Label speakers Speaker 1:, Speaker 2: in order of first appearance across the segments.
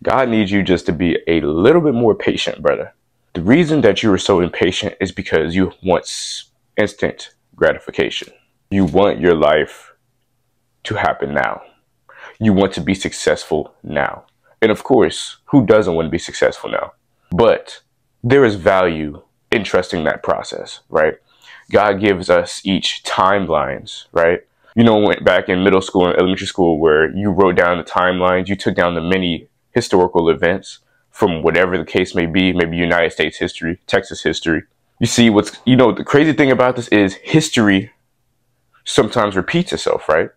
Speaker 1: God needs you just to be a little bit more patient, brother. The reason that you are so impatient is because you want instant gratification. You want your life to happen now. You want to be successful now. And of course, who doesn't want to be successful now? But there is value in trusting that process, right? God gives us each timelines, right? You know, back in middle school and elementary school where you wrote down the timelines, you took down the many historical events from whatever the case may be, maybe United States history, Texas history. You see the crazy thing about this is history sometimes repeats itself, right?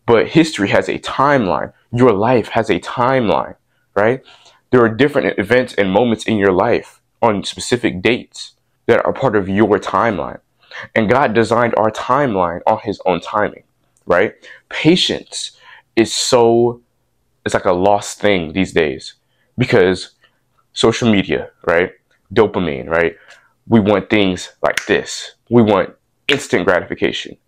Speaker 1: But history has a timeline. Your life has a timeline, right? There are different events and moments in your life on specific dates that are part of your timeline. And God designed our timeline on his own timing, right? Patience it's like a lost thing these days because social media, right? Dopamine, right? We want things like this. We want instant gratification.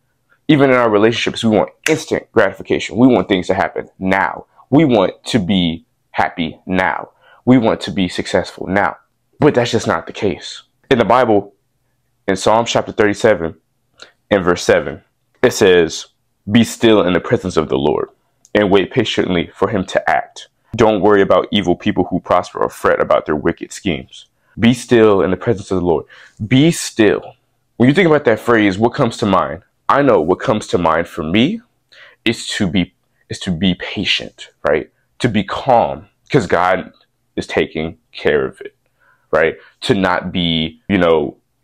Speaker 1: Even in our relationships, we want instant gratification. We want things to happen now. We want to be happy now. We want to be successful now. But that's just not the case. In the Bible, in Psalm chapter 37 and verse 7, it says, "Be still in the presence of the Lord and wait patiently for him to act. Don't worry about evil people who prosper or fret about their wicked schemes." Be still in the presence of the Lord. Be still. When you think about that phrase, what comes to mind? I know what comes to mind for me is to be patient, right? To be calm because God is taking care of it, right? To not be,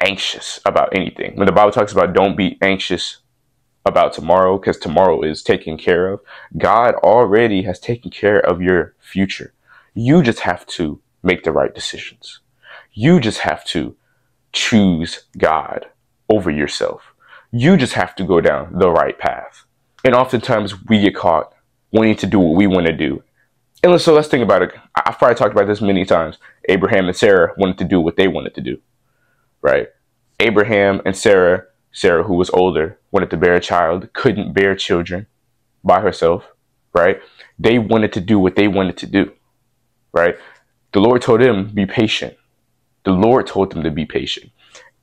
Speaker 1: anxious about anything. When the Bible talks about don't be anxious about tomorrow because tomorrow is taken care of, God already has taken care of your future. You just have to make the right decisions. You just have to choose God over yourself. You just have to go down the right path. And oftentimes we get caught wanting to do what we want to do. And so let's think about it. I've probably talked about this many times. Abraham and Sarah wanted to do what they wanted to do, right? Abraham and Sarah, who was older, wanted to bear a child, couldn't bear children by herself, right? They wanted to do what they wanted to do, right? The Lord told them, be patient. The Lord told them to be patient.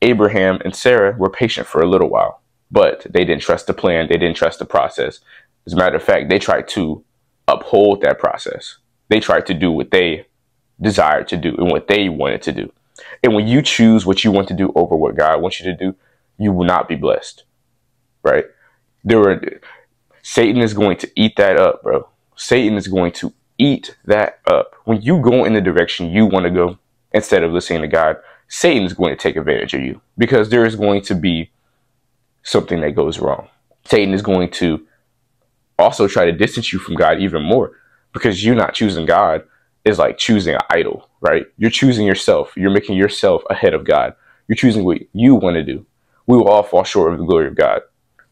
Speaker 1: Abraham and Sarah were patient for a little while, but they didn't trust the plan. They didn't trust the process. As a matter of fact, they tried to uphold that process. They tried to do what they desired to do and what they wanted to do. And when you choose what you want to do over what God wants you to do, you will not be blessed, right? Satan is going to eat that up, bro. Satan is going to eat that up. When you go in the direction you want to go, instead of listening to God, Satan is going to take advantage of you because there is going to be something that goes wrong. Satan is going to also try to distance you from God even more because you not choosing God is like choosing an idol, right? You're choosing yourself. You're making yourself ahead of God. You're choosing what you want to do. We will all fall short of the glory of God,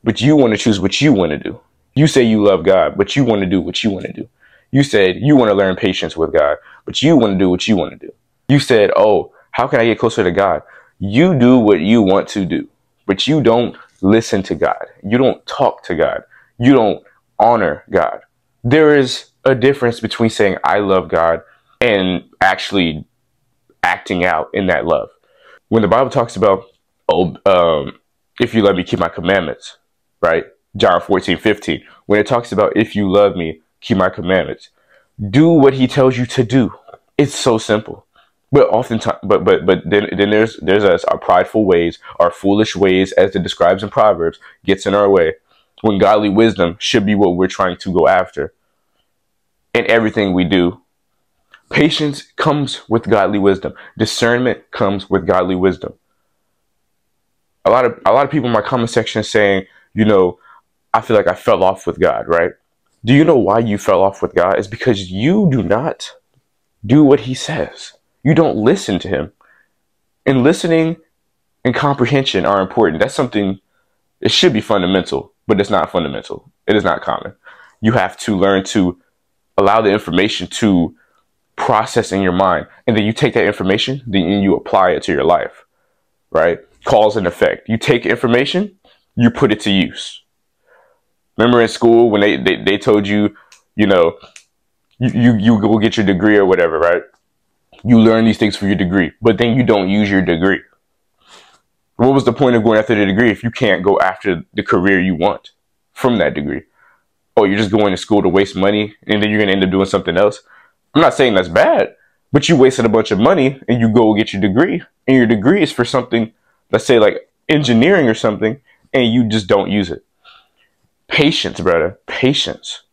Speaker 1: but you want to choose what you want to do. You say you love God, but you want to do what you want to do. You said you want to learn patience with God, but you want to do what you want to do. You said, oh, how can I get closer to God? You do what you want to do, but you don't listen to God. You don't talk to God. You don't honor God. There is a difference between saying I love God and actually acting out in that love. When the Bible talks about, if you love me, keep my commandments, right? John 14:15. When it talks about if you love me, keep my commandments. Do what he tells you to do. It's so simple. But oftentimes, but then there's us, our prideful ways, our foolish ways, as it describes in Proverbs, gets in our way. When godly wisdom should be what we're trying to go after in everything we do. Patience comes with godly wisdom. Discernment comes with godly wisdom. A lot of people in my comment section saying, I feel like I fell off with God, right? Do you know why you fell off with God? It's because you do not do what he says. You don't listen to him. And listening and comprehension are important. That's something, it should be fundamental, but it's not fundamental. It is not common. You have to learn to allow the information to process in your mind. And then you take that information, then you apply it to your life, right? Cause and effect. You take information, you put it to use. Remember in school when they told you, You go get your degree or whatever, right? You learn these things for your degree, but then you don't use your degree. What was the point of going after the degree if you can't go after the career you want from that degree? Oh, you're just going to school to waste money and then you're going to end up doing something else. I'm not saying that's bad, but you wasted a bunch of money and you go get your degree, and your degree is for something, let's say like engineering or something, and you just don't use it. Patience, brother, patience.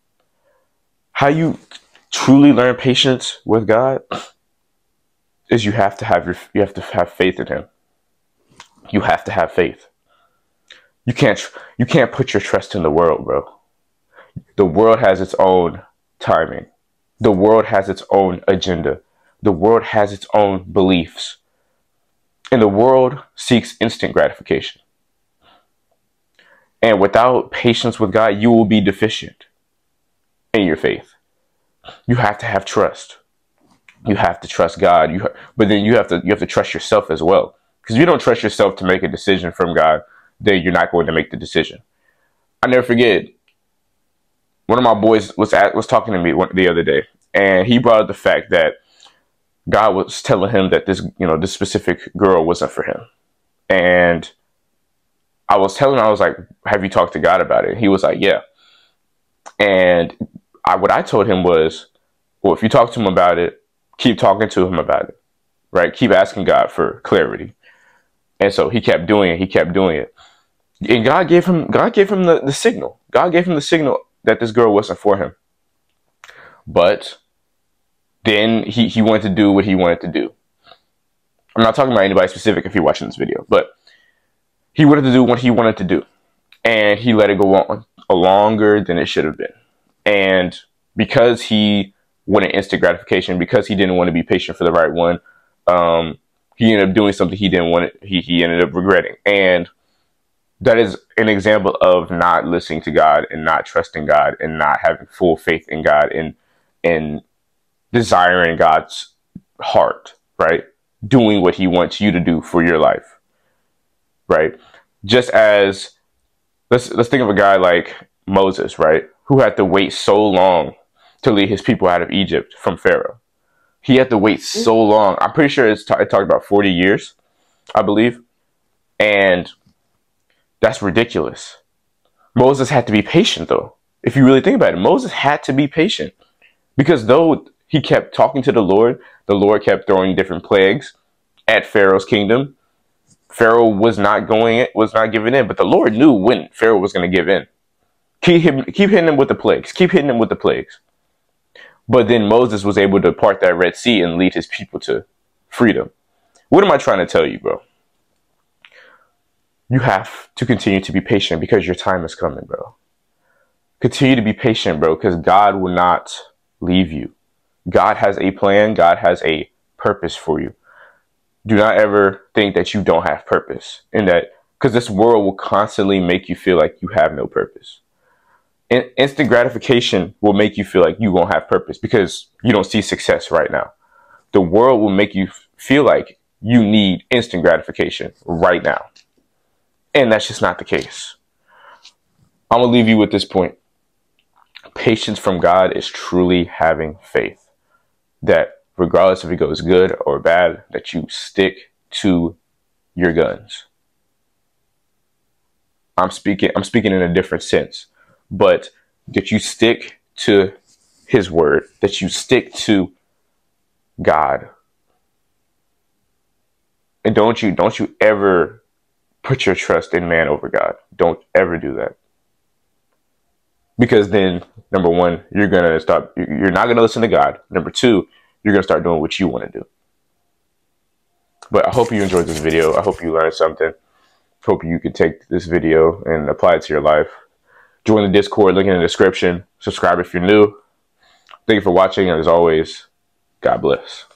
Speaker 1: How you truly learn patience with God is you have to have faith in him. You have to have faith. You can't put your trust in the world, bro. The world has its own timing. The world has its own agenda. The world has its own beliefs. And the world seeks instant gratification. And without patience with God, you will be deficient in your faith. You have to have trust. You have to trust God. But then you have to trust yourself as well. Because if you don't trust yourself to make a decision from God, then you're not going to make the decision. I never forget, one of my boys was talking to me the other day, and he brought up the fact that God was telling him that this specific girl wasn't for him. And I was telling him, I was like, have you talked to God about it? He was like, yeah. And what I told him was, well, if you talk to him about it, keep talking to him about it, right? Keep asking God for clarity. And so he kept doing it. He kept doing it. And God gave him the signal. God gave him the signal that this girl wasn't for him. But then he wanted to do what he wanted to do. I'm not talking about anybody specific if you're watching this video, but he wanted to do what he wanted to do. And he let it go on longer than it should have been. And because he wanted instant gratification, because he didn't want to be patient for the right one, he ended up doing something he didn't want. He ended up regretting. And that is an example of not listening to God and not trusting God and not having full faith in God and desiring God's heart, right? Doing what he wants you to do for your life, right? Just as, let's think of a guy like Moses, right? Who had to wait so long to lead his people out of Egypt from Pharaoh. He had to wait so long. I'm pretty sure it talked about 40 years, I believe. And that's ridiculous. Moses had to be patient, though. If you really think about it, Moses had to be patient. Because though he kept talking to the Lord kept throwing different plagues at Pharaoh's kingdom. Pharaoh was not giving in. But the Lord knew when Pharaoh was going to give in. Keep hitting him with the plagues. Keep hitting him with the plagues. But then Moses was able to part that Red Sea and lead his people to freedom. What am I trying to tell you, bro? You have to continue to be patient because your time is coming, bro. Continue to be patient, bro, because God will not leave you. God has a plan. God has a purpose for you. Do not ever think that you don't have purpose, and that because this world will constantly make you feel like you have no purpose. And instant gratification will make you feel like you won't have purpose because you don't see success right now. The world will make you feel like you need instant gratification right now. And that's just not the case. I'm going to leave you with this point. Patience from God is truly having faith that regardless if it goes good or bad, that you stick to your guns. I'm speaking in a different sense. But that you stick to his word, that you stick to God. And don't you ever put your trust in man over God. Don't ever do that. Because then, number one, you're not going to listen to God. Number two, you're going to start doing what you want to do. But I hope you enjoyed this video. I hope you learned something. Hope you could take this video and apply it to your life. Join the Discord, link in the description. Subscribe if you're new. Thank you for watching, and as always, God bless.